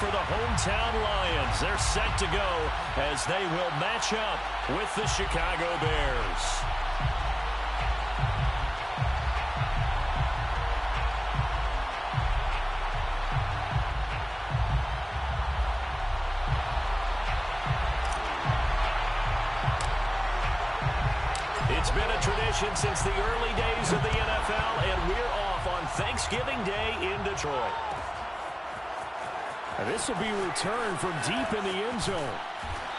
for the hometown Lions. They're set to go as they will match up with the Chicago Bears. It's been a tradition since the early days of the NFL, and we're off on Thanksgiving Day in Detroit. And this will be returned from deep in the end zone.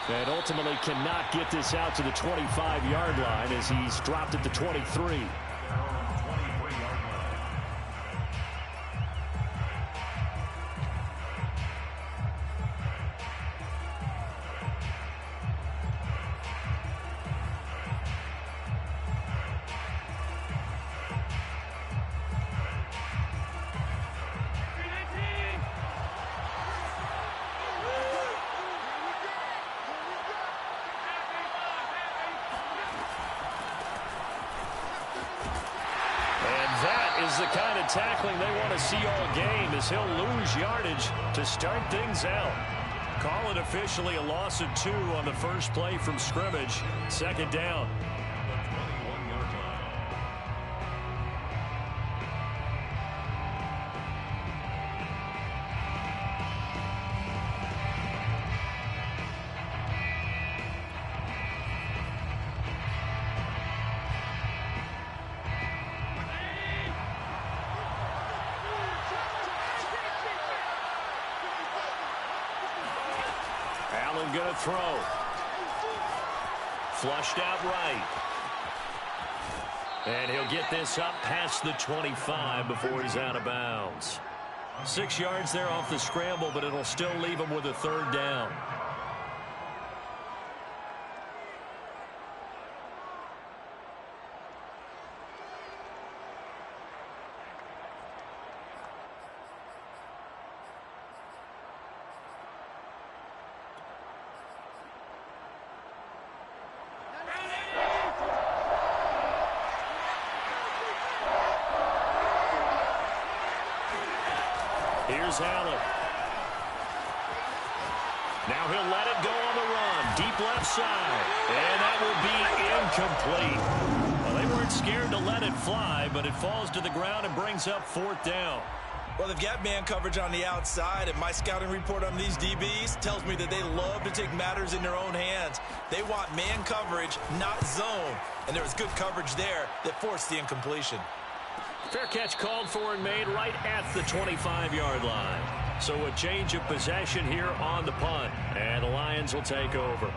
And ultimately cannot get this out to the 25-yard line as he's dropped at the 23. Is the kind of tackling they want to see all game as he'll lose yardage to start things out. Call it officially a loss of 2 on the first play from scrimmage. Second down. Allen going to throw. Flushed out right. And he'll get this up past the 25 before he's out of bounds. 6 yards there off the scramble, but it'll still leave him with a third down. Here's Allen. Now he'll let it go on the run. Deep left side. And that will be incomplete. Well, they weren't scared to let it fly, but it falls to the ground and brings up fourth down. Well, they've got man coverage on the outside, and my scouting report on these DBs tells me that they love to take matters in their own hands. They want man coverage, not zone. And there was good coverage there that forced the incompletion. Fair catch called for and made right at the 25-yard line. So a change of possession here on the punt. And the Lions will take over.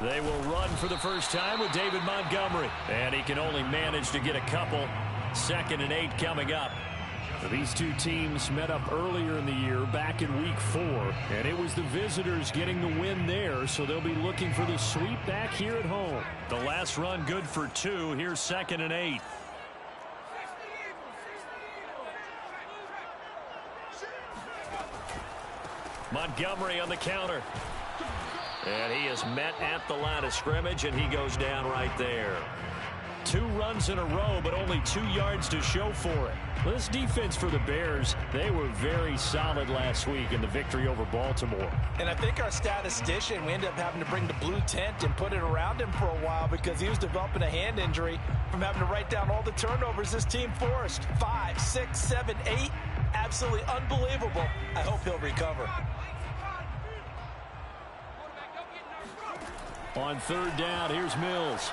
They will run for the first time with David Montgomery. And he can only manage to get a couple. 2nd and 8 coming up. These two teams met up earlier in the year back in week 4, and it was the visitors getting the win there, so they'll be looking for the sweep back here at home. The last run good for 2. Here's 2nd and 8. Montgomery on the counter. And he is met at the line of scrimmage, and he goes down right there. 2 runs in a row, but only 2 yards to show for it. This defense for the Bears, they were very solid last week in the victory over Baltimore. And I think our statistician, we ended up having to bring the blue tent and put it around him for a while because he was developing a hand injury from having to write down all the turnovers this team forced. 5, 6, 7, 8. Absolutely unbelievable. I hope he'll recover. On 3rd down, here's Mills.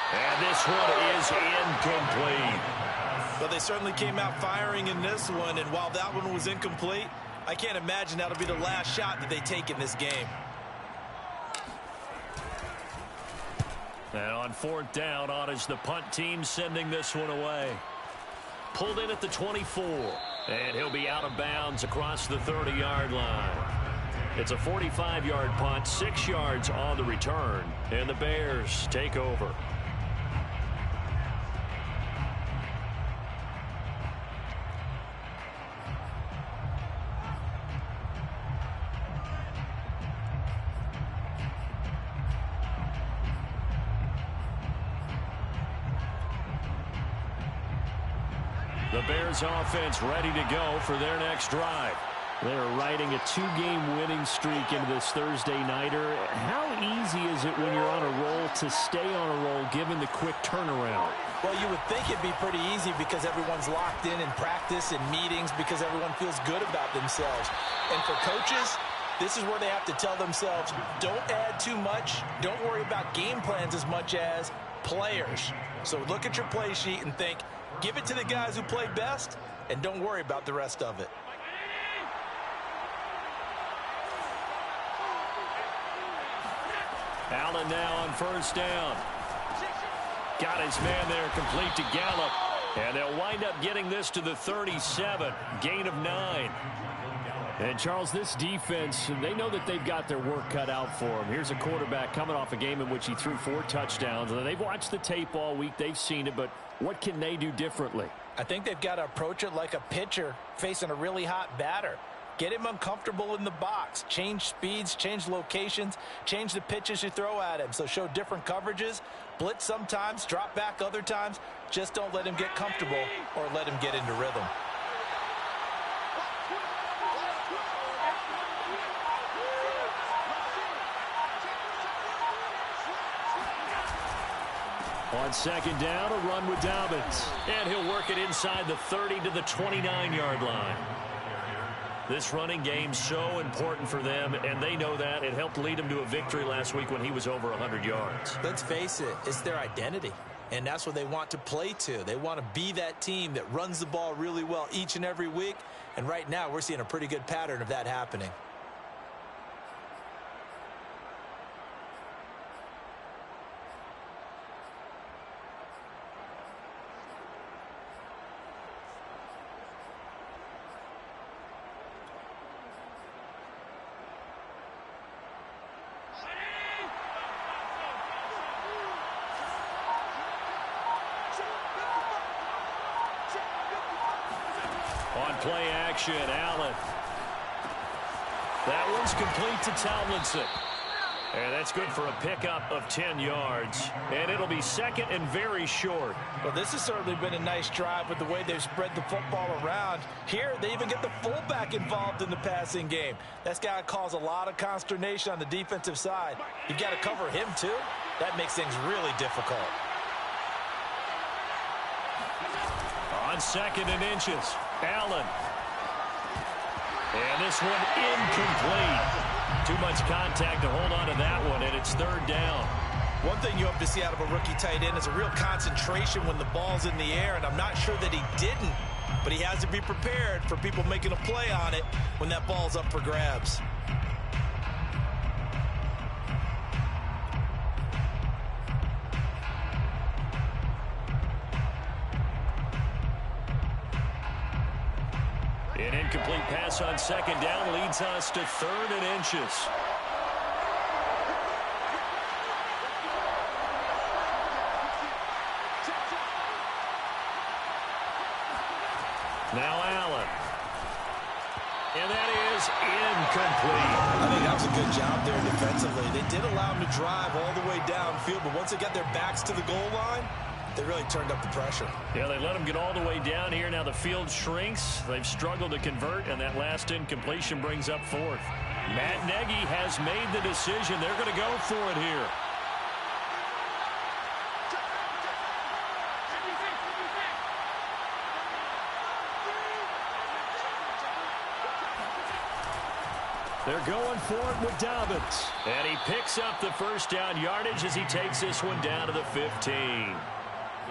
And this one is incomplete. But they certainly came out firing in this one, and while that one was incomplete, I can't imagine that'll be the last shot that they take in this game. And on 4th down, on is the punt team sending this one away. Pulled in at the 24, and he'll be out of bounds across the 30-yard line. It's a 45-yard punt, 6 yards on the return, and the Bears take over. The Bears offense ready to go for their next drive. They're riding a 2-game winning streak into this Thursday nighter. How easy is it when you're on a roll to stay on a roll given the quick turnaround? Well, you would think it'd be pretty easy because everyone's locked in practice and meetings because everyone feels good about themselves. And for coaches, this is where they have to tell themselves, don't add too much. Don't worry about game plans as much as players. So look at your play sheet and think, give it to the guys who play best, and don't worry about the rest of it. Allen now on first down. Got his man there complete to Gallup. And they'll wind up getting this to the 37. Gain of 9. And, Charles, this defense, they know that they've got their work cut out for them. Here's a quarterback coming off a game in which he threw 4 touchdowns. They've watched the tape all week. They've seen it, but what can they do differently? I think they've got to approach it like a pitcher facing a really hot batter. Get him uncomfortable in the box. Change speeds, change locations, change the pitches you throw at him. So show different coverages. Blitz sometimes, drop back other times. Just don't let him get comfortable or let him get into rhythm. On second down, a run with Dobbins. And he'll work it inside the 30 to the 29-yard line. This running game's so important for them, and they know that. It helped lead them to a victory last week when he was over 100 yards. Let's face it, it's their identity, and that's what they want to play to. They want to be that team that runs the ball really well each and every week, and right now we're seeing a pretty good pattern of that happening. On play action, Allen. That one's complete to Tomlinson. And that's good for a pickup of 10 yards. And it'll be second and very short. Well, this has certainly been a nice drive with the way they've spread the football around. Here, they even get the fullback involved in the passing game. That's got to cause a lot of consternation on the defensive side. You've got to cover him, too. That makes things really difficult. On second and inches, Allen. And this one incomplete. Too much contact to hold on to that one, and it's third down. One thing you hope to see out of a rookie tight end is a real concentration when the ball's in the air, and I'm not sure that he didn't, but he has to be prepared for people making a play on it when that ball's up for grabs. An incomplete pass on second down leads us to third and inches. Now Allen. And that is incomplete. I think that was a good job there defensively. They did allow him to drive all the way downfield, but once they got their backs to the goal line, they really turned up the pressure. Yeah, they let him get all the way down here. Now the field shrinks. They've struggled to convert, and that last incompletion brings up fourth. Matt Nagy has made the decision. They're going to go for it here. They're going for it with Dobbins. And he picks up the first down yardage as he takes this one down to the 15.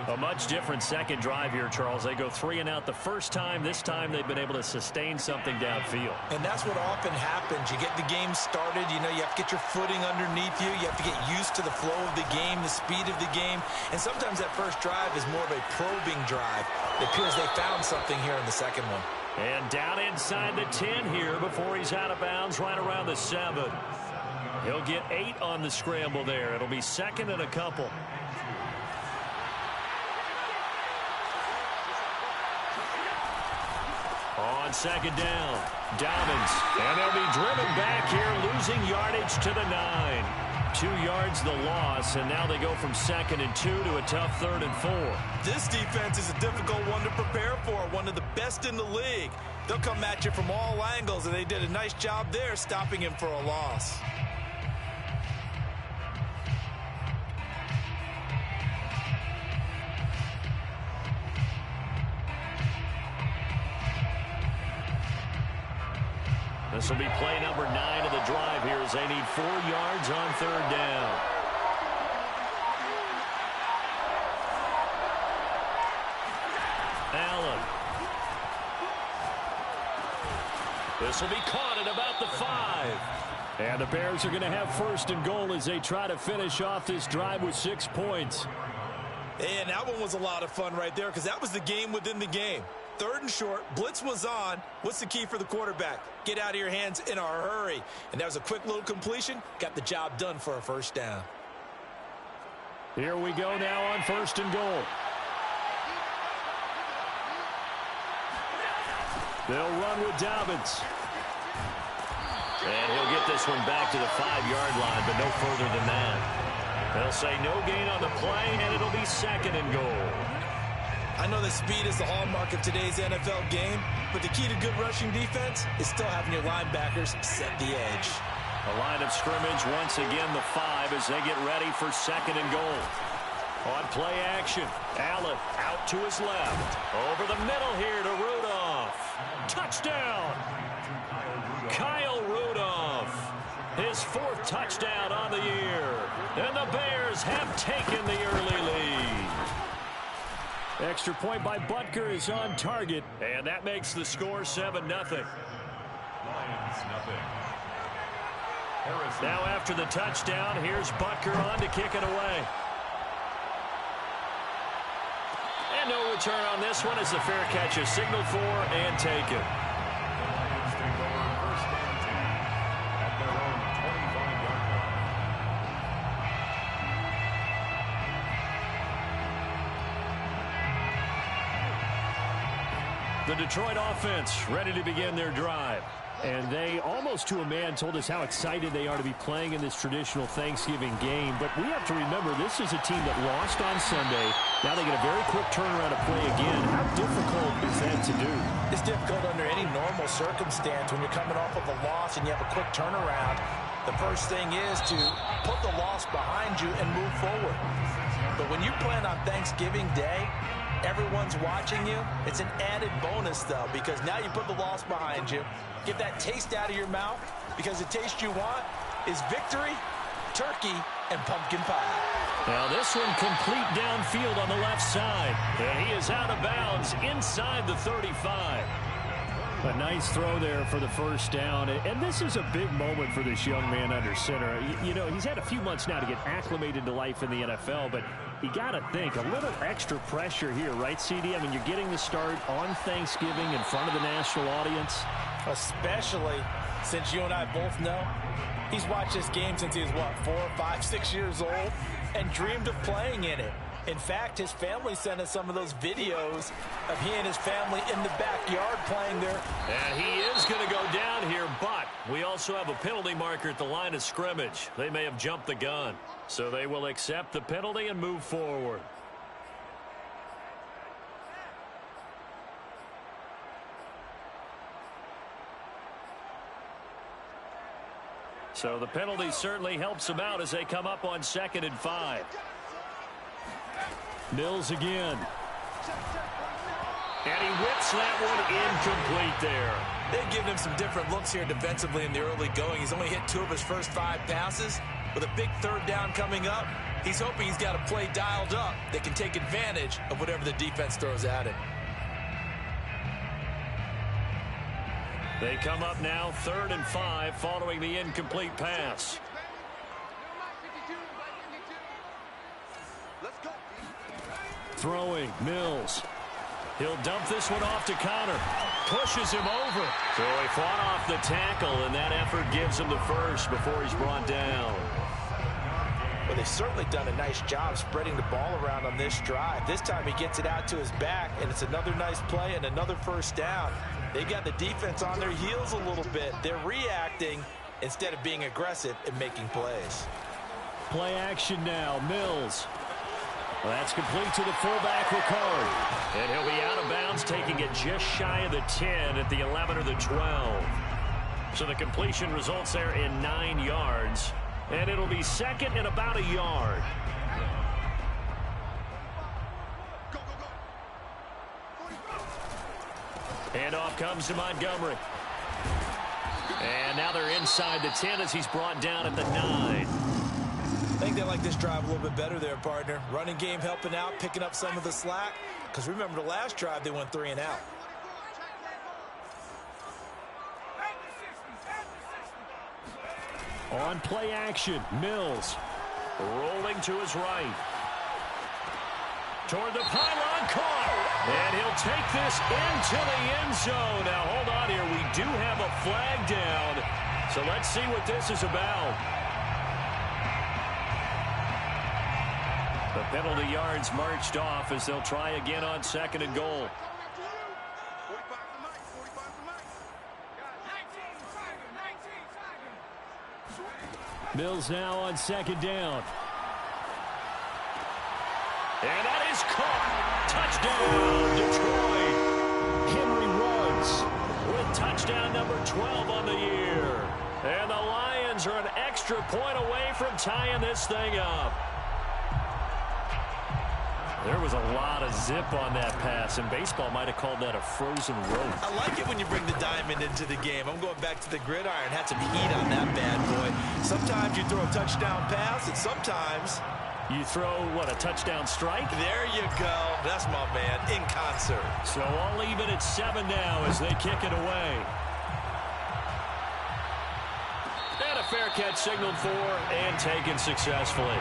A much different second drive here, Charles. They go 3 and out the first time. This time they've been able to sustain something downfield. And that's what often happens. You get the game started. You know, you have to get your footing underneath you. You have to get used to the flow of the game, the speed of the game. And sometimes that first drive is more of a probing drive. It appears they found something here in the second one. And down inside the 10 here before he's out of bounds right around the 7. He'll get 8 on the scramble there. It'll be second and a couple. On second down, Dobbins. And they'll be driven back here, losing yardage to the 9. 2 yards the loss, and now they go from 2nd and 2 to a tough 3rd and 4. This defense is a difficult one to prepare for, one of the best in the league. They'll come at you from all angles, and they did a nice job there stopping him for a loss. This will be play number 9 of the drive here as they need 4 yards on 3rd down. Allen. This will be caught at about the 5. And the Bears are going to have 1st and goal as they try to finish off this drive with 6 points. And that one was a lot of fun right there because that was the game within the game. 3rd and short, blitz was on. What's the key for the quarterback? Get out of your hands in a hurry. And that was a quick little completion. Got the job done for a 1st down. Here we go now on 1st and goal. They'll run with Dobbins. And he'll get this one back to the 5-yard line, but no further than that. They'll say no gain on the play, and it'll be 2nd and goal. I know that speed is the hallmark of today's NFL game, but the key to good rushing defense is still having your linebackers set the edge. A line of scrimmage, once again the 5 as they get ready for 2nd and goal. On play action, Allen out to his left. Over the middle here to Rudolph. Touchdown! Kyle Rudolph. His 4th touchdown on the year. And the Bears have taken the early lead. Extra point by Butker is on target. And that makes the score 7-0. Now after the touchdown, here's Butker on to kick it away. And no return on this one as the fair catch is signaled for and taken. The Detroit offense ready to begin their drive. And they, almost to a man, told us how excited they are to be playing in this traditional Thanksgiving game. But we have to remember, this is a team that lost on Sunday. Now they get a very quick turnaround to play again. How difficult is that to do? It's difficult under any normal circumstance when you're coming off of a loss and you have a quick turnaround. The first thing is to put the loss behind you and move forward. But when you plan on Thanksgiving Day, everyone's watching you. It's an added bonus, though, because now you put the loss behind you. Get that taste out of your mouth, because the taste you want is victory, turkey, and pumpkin pie. Now this one complete downfield on the left side. And he is out of bounds inside the 35. A nice throw there for the 1st down. And this is a big moment for this young man under center. You know, he's had a few months now to get acclimated to life in the NFL, but you got to think a little extra pressure here, right, CD? I mean, you're getting the start on Thanksgiving in front of the national audience. Especially since you and I both know he's watched this game since he was, what, 4, 5, 6 years old and dreamed of playing in it. In fact, his family sent us some of those videos of he and his family in the backyard playing there. And he is going to go down here, but we also have a penalty marker at the line of scrimmage. They may have jumped the gun. So they will accept the penalty and move forward. So the penalty certainly helps them out as they come up on 2nd and 5. Mills again. And he whips that one incomplete there. They've given him some different looks here defensively in the early going. He's only hit 2 of his first 5 passes. With a big 3rd down coming up, he's hoping he's got a play dialed up that can take advantage of whatever the defense throws at him. They come up now 3rd and 5 following the incomplete pass. Throwing, Mills. He'll dump this one off to Connor. Pushes him over. So he fought off the tackle, and that effort gives him the first before he's brought down. Well, they've certainly done a nice job spreading the ball around on this drive. This time he gets it out to his back, and it's another nice play and another 1st down. They got the defense on their heels a little bit. They're reacting instead of being aggressive and making plays. Play action now. Mills. That's complete to the fullback, Ricard. And he'll be out of bounds, taking it just shy of the 10 at the 11 or the 12. So the completion results there in 9 yards. And it'll be second and about a yard. Handoff comes to Montgomery. And now they're inside the 10 as he's brought down at the 9. I think they like this drive a little bit better there, partner. Running game helping out, picking up some of the slack. Because remember the last drive, they went 3 and out. On play action, Mills. Rolling to his right. Toward the pylon, caught. And he'll take this into the end zone. Now, hold on here. We do have a flag down. So let's see what this is about. The penalty yards marched off as they'll try again on 2nd and goal. Mills now on 2nd down. And that is caught. Touchdown, Detroit. Henry Ruggs With touchdown number 12 on the year. And the Lions are an extra point away from tying this thing up. There was a lot of zip on that pass, and baseball might have called that a frozen rope. I like it when you bring the diamond into the game. I'm going back to the gridiron. Had some heat on that bad boy. Sometimes you throw a touchdown pass, and sometimes you throw, what, a touchdown strike? There you go. That's my man, in concert. So all even at 7 now as they kick it away. And a fair catch signaled for and taken successfully.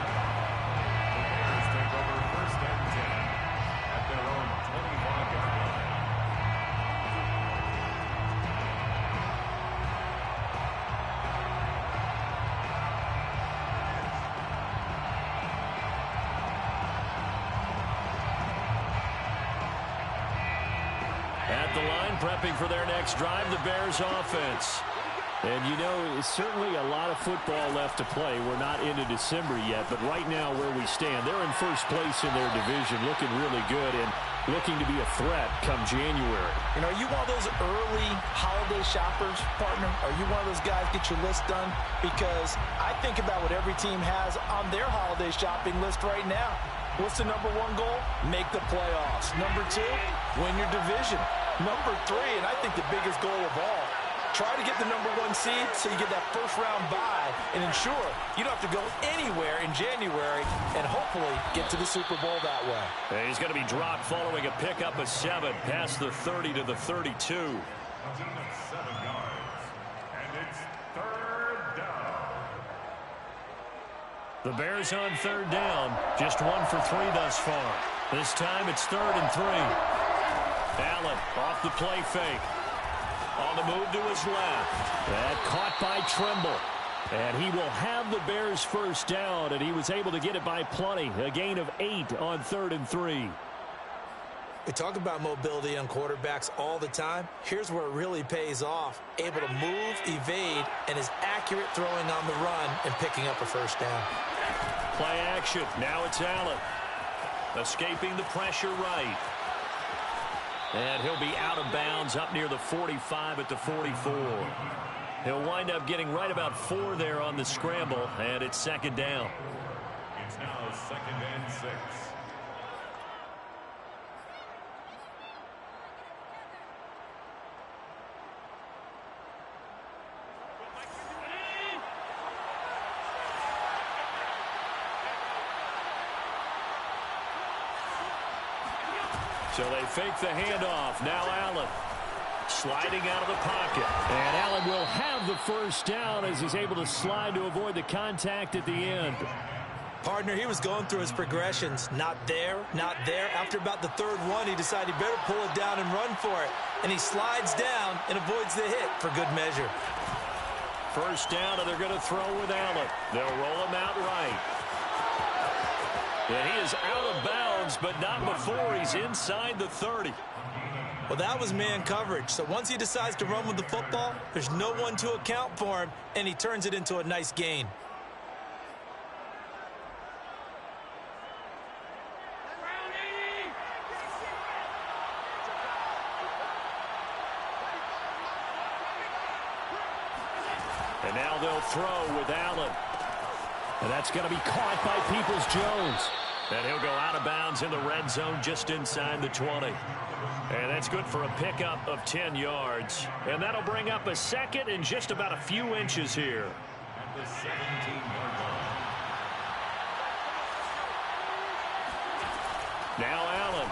At the line, prepping for their next drive, the Bears offense. And, you know, it's certainly a lot of football left to play. We're not into December yet, but right now where we stand, they're in first place in their division, looking really good and looking to be a threat come January. You know, are you one of those early holiday shoppers, partner? Are you one of those guys get your list done? Because I think about what every team has on their holiday shopping list right now. What's the number 1 goal? Make the playoffs. Number 2, win your division. Number 3, and I think the biggest goal of all, try to get the number 1 seed so you get that first-round bye and ensure you don't have to go anywhere in January and hopefully get to the Super Bowl that way. And he's going to be dropped following a pickup of 7 past the 30 to the 32. 7 yards, and it's 3rd down. The Bears on 3rd down, just 1 for 3 thus far. This time it's 3rd and 3. Allen off the play fake. On the move to his left. That caught by Tremble. And he will have the Bears first down, and he was able to get it by plenty. A gain of 8 on 3rd and 3. We talk about mobility on quarterbacks all the time. Here's where it really pays off. Able to move, evade, and is accurate throwing on the run and picking up a first down. Play action. Now it's Allen. Escaping the pressure right. And he'll be out of bounds up near the 45 at the 44. He'll wind up getting right about 4 there on the scramble, and it's 2nd down. It's now 2nd and 6. So they fake the handoff. Now Allen sliding out of the pocket. And Allen will have the first down as he's able to slide to avoid the contact at the end. Partner, he was going through his progressions. Not there, not there. After about the 3rd one, he decided he better pull it down and run for it. And he slides down and avoids the hit for good measure. First down, and they're going to throw with Allen. They'll roll him out right. And he is out of bounds, but not before he's inside the 30. Well, that was man coverage. So once he decides to run with the football, there's no one to account for him, and he turns it into a nice gain. And now they'll throw with Allen. And that's going to be caught by Peoples-Jones. And he'll go out of bounds in the red zone just inside the 20. And that's good for a pickup of 10 yards. And that'll bring up a second and just about a few inches here. At the 17-yard line. Now Allen.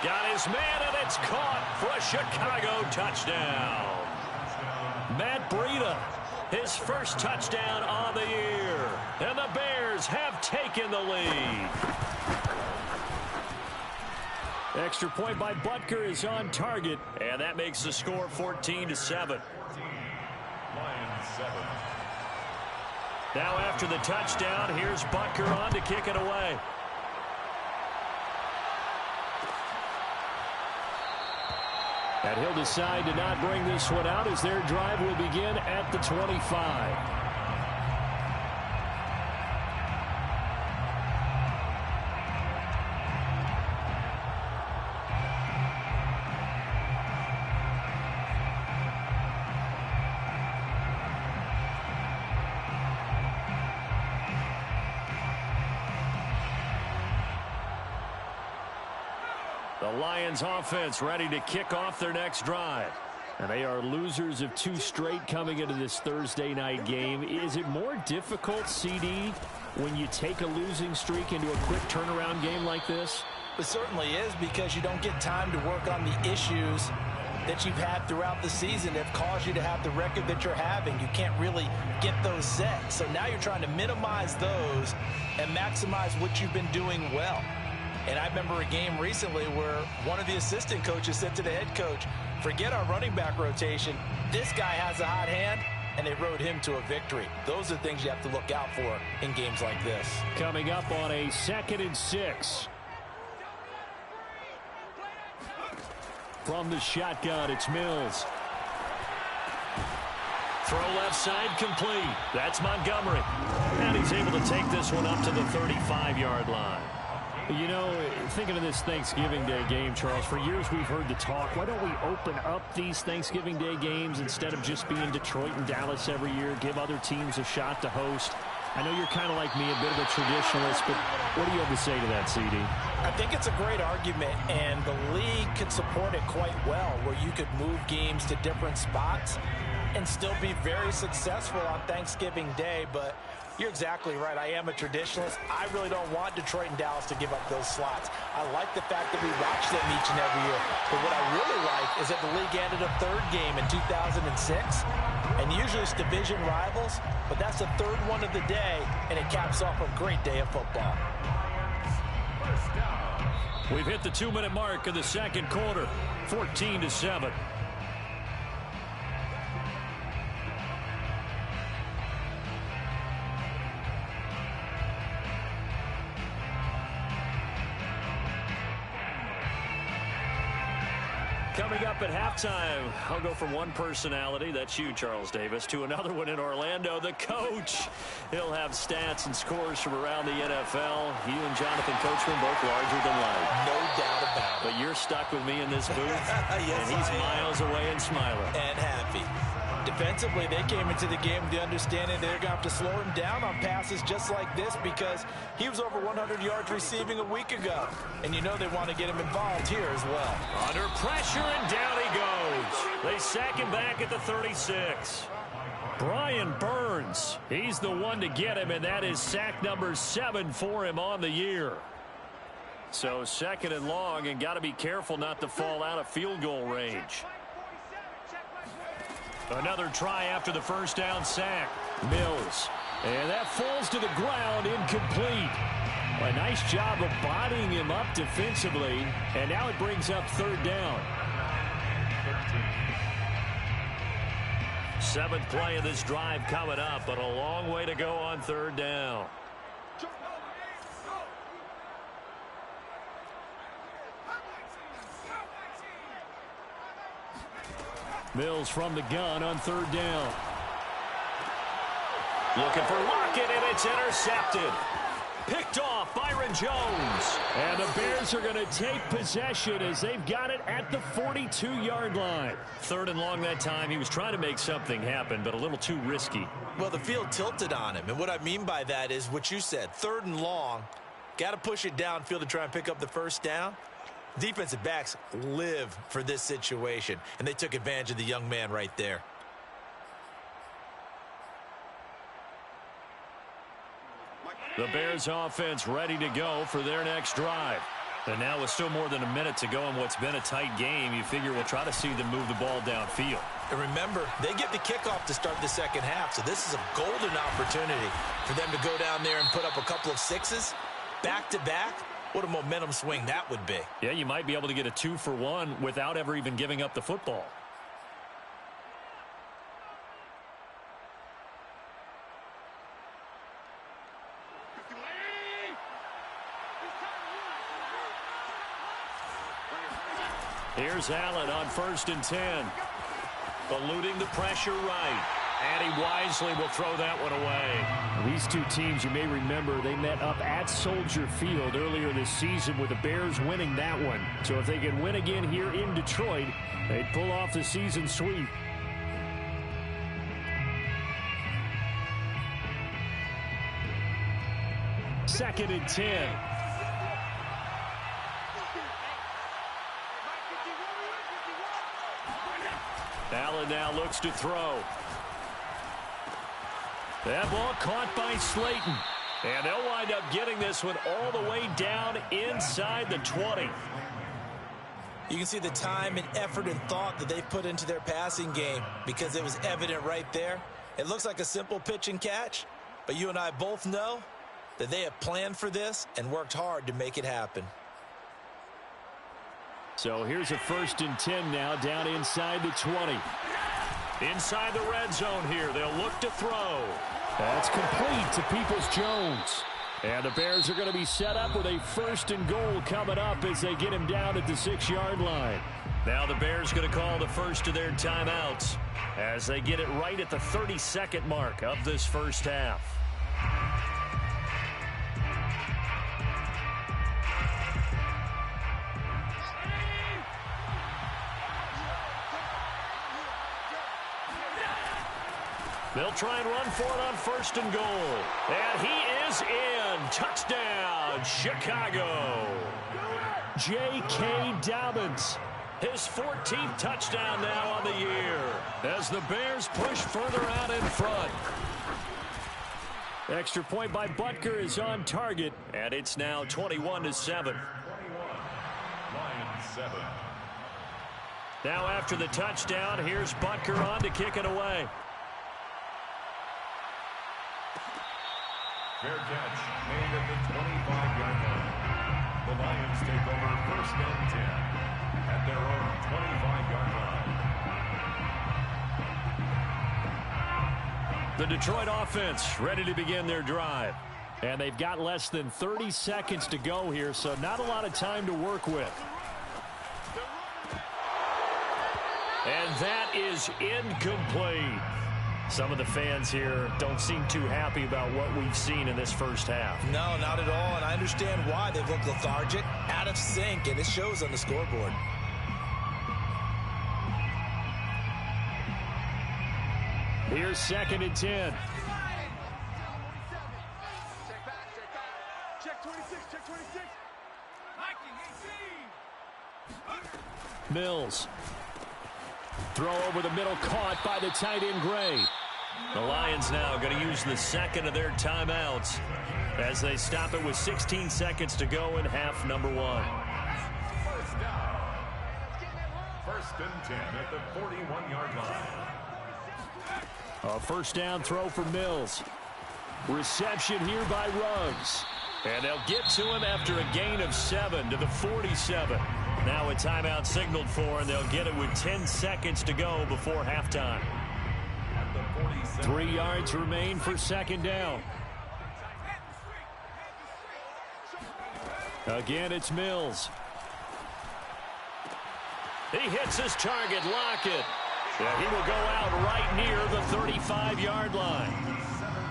Got his man, and it's caught for a Chicago touchdown. Matt Breida, his first touchdown on the year. And the Bears have taken the lead. Extra point by Butker is on target. And that makes the score 14-7. Lions 7. Now after the touchdown, here's Butker on to kick it away. And he'll decide to not bring this one out as their drive will begin at the 25. The Lions offense ready to kick off their next drive. And they are losers of 2 straight coming into this Thursday night game. Is it more difficult, CD, when you take a losing streak into a quick turnaround game like this? It certainly is, because you don't get time to work on the issues that you've had throughout the season that have caused you to have the record that you're having. You can't really get those set. So now you're trying to minimize those and maximize what you've been doing well. And I remember a game recently where one of the assistant coaches said to the head coach, forget our running back rotation. This guy has a hot hand, and they rode him to a victory. Those are things you have to look out for in games like this. Coming up on a 2nd and 6. From the shotgun, it's Mills. Throw left side complete. That's Montgomery. And he's able to take this one up to the 35-yard line. You know, thinking of this Thanksgiving Day game, Charles, for years we've heard the talk, why don't we open up these Thanksgiving Day games instead of just being Detroit and Dallas every year, give other teams a shot to host? I know you're kind of like me, a bit of a traditionalist, but what do you have to say to that, CD? I think it's a great argument, and the league could support it quite well, where you could move games to different spots and still be very successful on Thanksgiving Day. But you're exactly right. I am a traditionalist. I really don't want Detroit and Dallas to give up those slots. I like the fact that we watch them each and every year. But what I really like is that the league added a 3rd game in 2006. And usually it's division rivals, but that's the 3rd one of the day, and it caps off a great day of football. We've hit the 2-minute mark of the 2nd quarter, 14-7. Coming up at halftime, I'll go from one personality, that's you, Charles Davis, to another one in Orlando, the coach. He'll have stats and scores from around the NFL. You and Jonathan Coachman both larger than life. No doubt about it. But you're stuck with me in this booth, yes, and he's miles away and smiling. And happy. Defensively, they came into the game with the understanding they're going to have to slow him down on passes just like this, because he was over 100 yards receiving a week ago. And you know they want to get him involved here as well. Under pressure, and down he goes. They sack him back at the 36. Brian Burns, he's the one to get him, and that is sack number 7 for him on the year. So 2nd and long, and got to be careful not to fall out of field goal range. Another try after the first down sack. Mills. And that falls to the ground, incomplete. A nice job of bodying him up defensively. And now it brings up 3rd down. 7th play of this drive coming up, but a long way to go on 3rd down. Mills from the gun on 3rd down. Looking for Lockett, and it's intercepted. Picked off Byron Jones. And the Bears are going to take possession as they've got it at the 42-yard line. 3rd and long that time. He was trying to make something happen, but a little too risky. Well, the field tilted on him, and what I mean by that is what you said, 3rd and long. Got to push it downfield to try and pick up the first down. Defensive backs live for this situation, and they took advantage of the young man right there. The Bears offense ready to go for their next drive. And now with still more than a minute to go in what's been a tight game, you figure we'll try to see them move the ball downfield. And remember, they get the kickoff to start the second half, so this is a golden opportunity for them to go down there and put up a couple of sixes back-to-back. What a momentum swing that would be. Yeah, you might be able to get a 2-for-1 without ever even giving up the football. Here's Allen on 1st and 10. Eluding the pressure right. And he wisely will throw that one away. These two teams, you may remember, they met up at Soldier Field earlier this season with the Bears winning that one. So if they can win again here in Detroit, they'd pull off the season sweep. Second and 10. Allen now looks to throw. That ball caught by Slayton. And they'll wind up getting this one all the way down inside the 20. You can see the time and effort and thought that they've put into their passing game because it was evident right there. It looks like a simple pitch and catch, but you and I both know that they have planned for this and worked hard to make it happen. So here's a 1st and 10 now down inside the 20. Inside the red zone here. They'll look to throw. That's complete to Peoples-Jones. And the Bears are going to be set up with a 1st and goal coming up as they get him down at the 6-yard line. Now the Bears going to call the first of their timeouts as they get it right at the 32nd mark of this first half. They'll try and run for it on 1st and goal. And he is in. Touchdown, Chicago. J.K. Dobbins. His 14th touchdown now on the year as the Bears push further out in front. Extra point by Butker is on target. And it's now 21-7. Now after the touchdown, here's Butker on to kick it away. Fair catch made at the 25-yard line. The Lions take over 1st and 10 at their own 25-yard line. The Detroit offense ready to begin their drive. And they've got less than 30 seconds to go here, so not a lot of time to work with. And that is incomplete. Some of the fans here don't seem too happy about what we've seen in this first half. No, not at all, and I understand why. They've looked lethargic, out of sync, and it shows on the scoreboard. Here's 2nd and 10. Check 26, check 26. Mills. Throw over the middle, caught by the tight end Gray. The Lions now going to use the second of their timeouts as they stop it with 16 seconds to go in half number 1. First down. 1st and 10 at the 41-yard line. A 1st down throw for Mills. Reception here by Ruggs. And they'll get to him after a gain of 7 to the 47. Now a timeout signaled for, and they'll get it with 10 seconds to go before halftime. 3 yards remain for 2nd down. Again, it's Mills. He hits his target, Lockett. Yeah, he will go out right near the 35-yard line.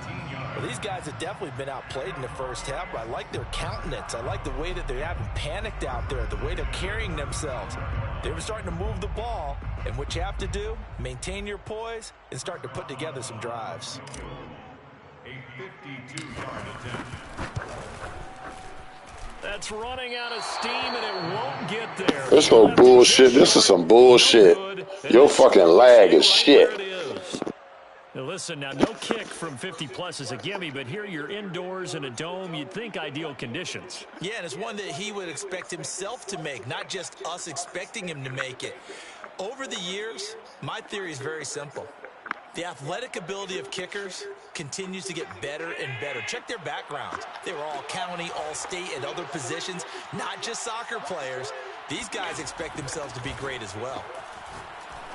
17 yards. Well, these guys have definitely been outplayed in the first half, but I like their countenance. I like the way that they haven't panicked out there, the way they're carrying themselves. They were starting to move the ball, and what you have to do, maintain your poise and start to put together some drives. A 52-yard attempt. That's running out of steam, and it won't get there. This whole bullshit. This is some bullshit. Your fucking lag is shit. Now listen, now no kick from 50-plus is a gimme, but here you're indoors in a dome. You'd think ideal conditions. Yeah, and it's one that he would expect himself to make, not just us expecting him to make it. Over the years, my theory is very simple. The athletic ability of kickers continues to get better and better. Check their backgrounds. They were all county, all state, and other positions, not just soccer players. These guys expect themselves to be great as well.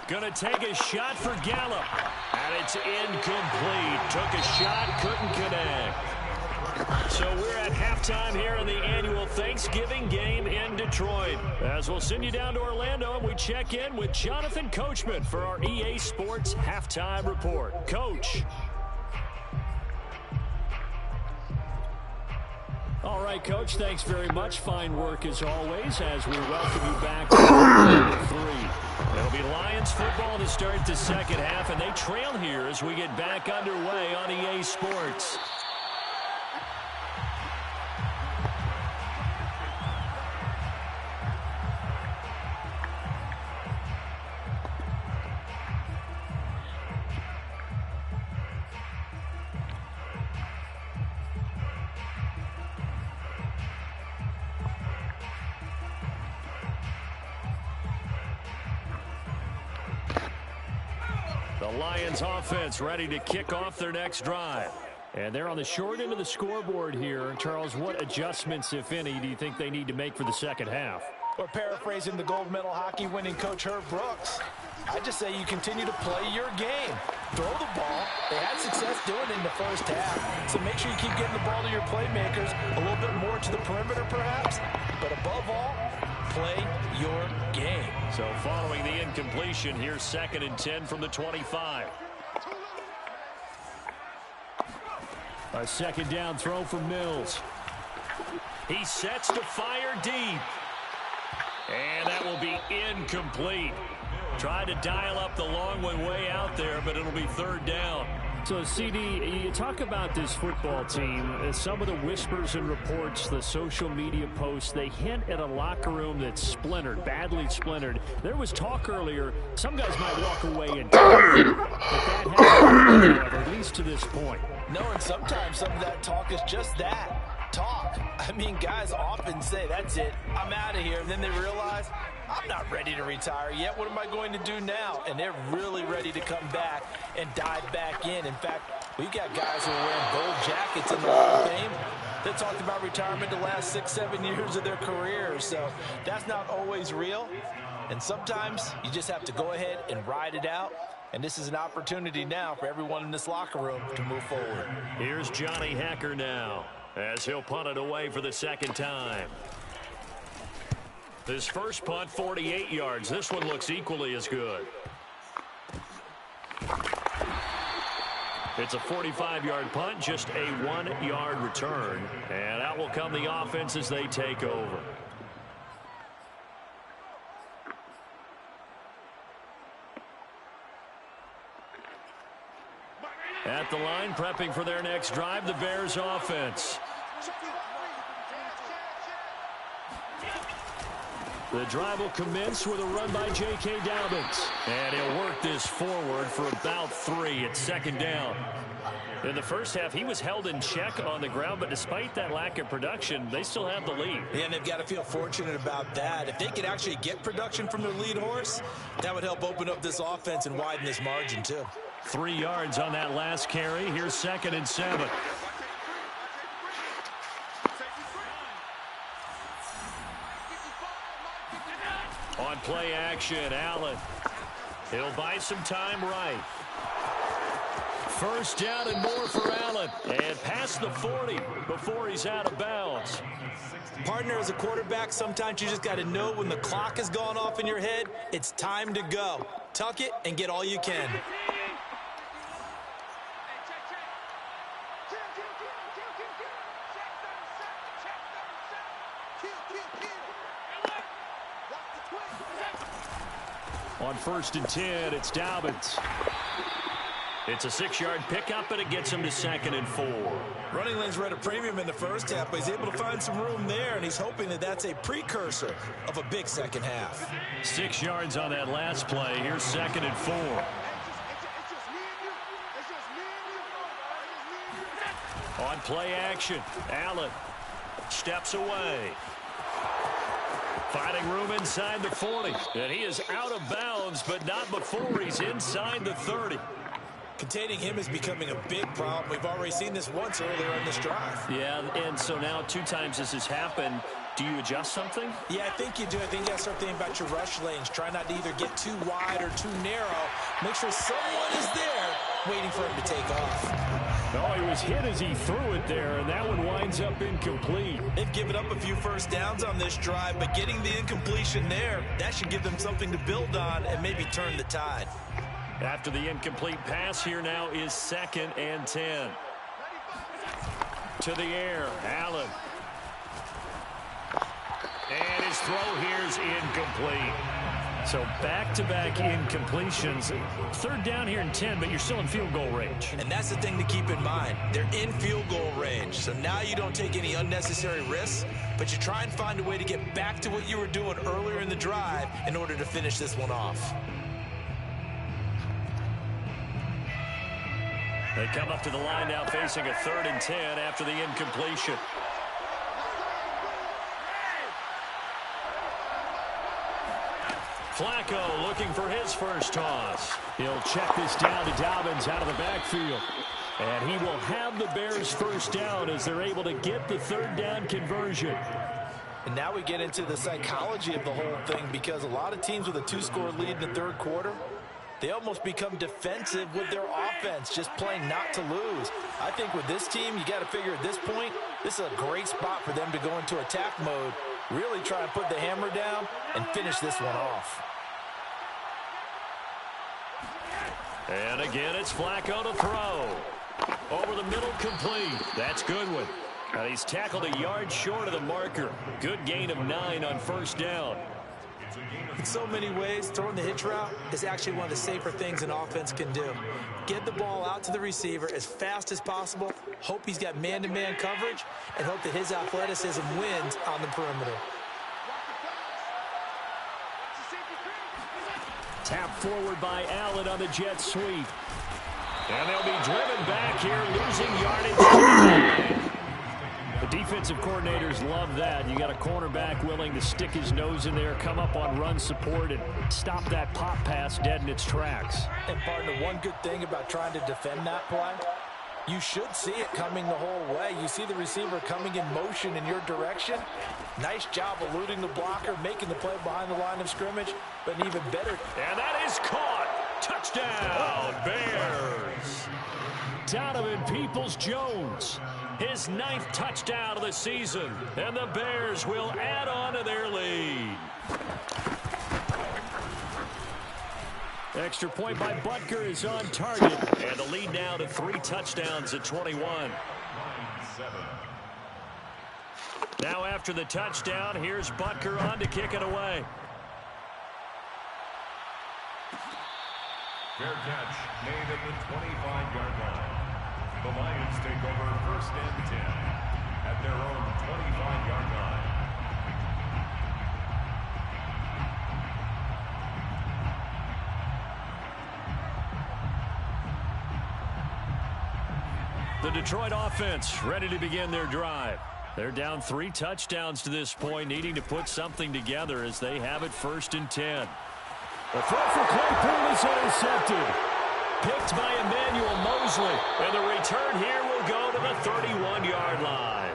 Gonna take a shot for Gallup, and it's incomplete. Took a shot, couldn't connect. So we're at halftime here in the annual Thanksgiving game in Detroit. As we'll send you down to Orlando, and we check in with Jonathan Coachman for our EA Sports Halftime Report. Coach. All right, Coach, thanks very much. Fine work as always as we welcome you back to 3. It'll be Lions football to start the second half, and they trail here as we get back underway on EA Sports. The Lions offense ready to kick off their next drive. And they're on the short end of the scoreboard here. Charles, what adjustments, if any, do you think they need to make for the second half? Or paraphrasing the gold medal hockey winning coach Herb Brooks, I just say you continue to play your game. Throw the ball. They had success doing it in the first half. So make sure you keep getting the ball to your playmakers, a little bit more to the perimeter perhaps. But above all, play your game. So following the incompletion, here's 2nd and 10 from the 25. A second down throw from Mills. He sets to fire deep. And that will be incomplete. Tried to dial up the long one way out there, but it'll be 3rd down. So, CD, you talk about this football team, some of the whispers and reports, the social media posts, they hint at a locker room that's splintered, badly splintered. There was talk earlier, some guys might walk away and die. But that hasn't happened, however, at least to this point. No, and sometimes some of that talk is just that. Talk. I mean, guys often say, that's it, I'm out of here. And then they realize, I'm not ready to retire yet. What am I going to do now? And they're really ready to come back and dive back in. In fact, we've got guys who are wearing gold jackets in the Hall of Fame that talked about retirement the last 6-7 years of their careers. So that's not always real. And sometimes you just have to go ahead and ride it out. And this is an opportunity now for everyone in this locker room to move forward. Here's Johnny Hacker now, as he'll punt it away for the 2nd time. His first punt, 48 yards. This one looks equally as good. It's a 45-yard punt, just a 1-yard return. And out will come the offense as they take over. At the line, prepping for their next drive, the Bears offense. The drive will commence with a run by J.K. Dobbins. And he'll work this forward for about 3 at 2nd down. In the first half, he was held in check on the ground, but despite that lack of production, they still have the lead. Yeah, and they've got to feel fortunate about that. If they could actually get production from their lead horse, that would help open up this offense and widen this margin, too. 3 yards on that last carry. Here's 2nd and 7. On play action, Allen. He'll buy some time right. First down and more for Allen. And past the 40 before he's out of bounds. Partner, as a quarterback, sometimes you just got to know when the clock has gone off in your head, it's time to go. Tuck it and get all you can. first and 10. It's Dobbins. It's a 6-yard pickup, and it gets him to 2nd and 4. Running lanes were at a premium in the first half, but he's able to find some room there, and he's hoping that that's a precursor of a big second half. 6 yards on that last play. Here's 2nd and 4. On play action, Allen steps away. Finding room inside the 40. And he is out of bounds, but not before he's inside the 30. Containing him is becoming a big problem. We've already seen this once earlier in this drive. Yeah, and so now 2 times this has happened. Do you adjust something? Yeah, I think you do. I think you got to start thinking about your rush lanes. Try not to either get too wide or too narrow. Make sure someone is there waiting for him to take off. Oh, he was hit as he threw it there, and that one winds up incomplete. They've given up a few first downs on this drive, but getting the incompletion there, that should give them something to build on and maybe turn the tide. After the incomplete pass, here now is 2nd and 10. To the air, Allen. And his throw here is incomplete. So back-to-back incompletions. 3rd down here and 10, but you're still in field goal range. And that's the thing to keep in mind. They're in field goal range. So now you don't take any unnecessary risks, but you try and find a way to get back to what you were doing earlier in the drive in order to finish this one off. They come up to the line now facing a 3rd and 10 after the incompletion. Flacco looking for his first toss. He'll check this down to Dobbins out of the backfield. And he will have the Bears first down as they're able to get the 3rd down conversion. And now we get into the psychology of the whole thing, because a lot of teams with a 2-score lead in the 3rd quarter, they almost become defensive with their offense, just playing not to lose. I think with this team, you got to figure at this point, this is a great spot for them to go into attack mode, really try and put the hammer down and finish this one off. And again, it's Flacco to throw. Over the middle, complete. That's Goodwin. He's tackled a yard short of the marker. Good gain of 9 on 1st down. In so many ways, throwing the hitch route is actually one of the safer things an offense can do. Get the ball out to the receiver as fast as possible, hope he's got man-to-man coverage, and hope that his athleticism wins on the perimeter. Tap forward by Allen on the jet sweep. And they'll be driven back here, losing yardage. The defensive coordinators love that. You got a cornerback willing to stick his nose in there, come up on run support, and stop that pop pass dead in its tracks. And, partner, one good thing about trying to defend that play, you should see it coming the whole way. You see the receiver coming in motion in your direction. Nice job eluding the blocker, making the play behind the line of scrimmage, but an even better. And that is caught. Touchdown, Bears. Donovan Peoples-Jones. His 9th touchdown of the season, and the Bears will add on to their lead. Extra point by Butker is on target. And the lead now to 3 touchdowns at 21. Now after the touchdown, here's Butker on to kick it away. Fair catch made at the 25-yard line. The Lions take over 1st and 10 at their own 25-yard line. The Detroit offense ready to begin their drive. They're down 3 touchdowns to this point, needing to put something together as they have it 1st and 10. The throw for Claypool is intercepted. Picked by Emmanuel Mosley. And the return here will go to the 31-yard line.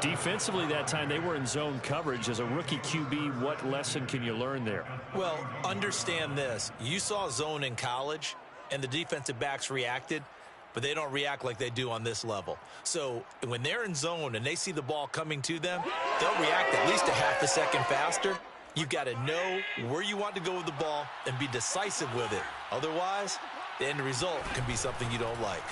Defensively that time, they were in zone coverage. As a rookie QB, what lesson can you learn there? Well, understand this. You saw zone in college, and the defensive backs reacted, but they don't react like they do on this level. So when they're in zone and they see the ball coming to them, they'll react at least a half a second faster. You've got to know where you want to go with the ball and be decisive with it. Otherwise, the end result can be something you don't like.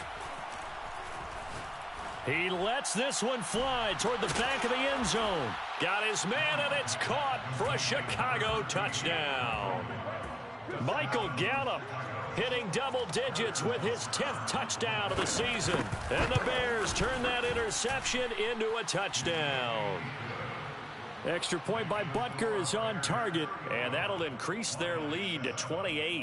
He lets this one fly toward the back of the end zone. Got his man, and it's caught for a Chicago touchdown. Michael Gallup hitting double digits with his 10th touchdown of the season. And the Bears turn that interception into a touchdown. Extra point by Butker is on target, and that'll increase their lead to 28.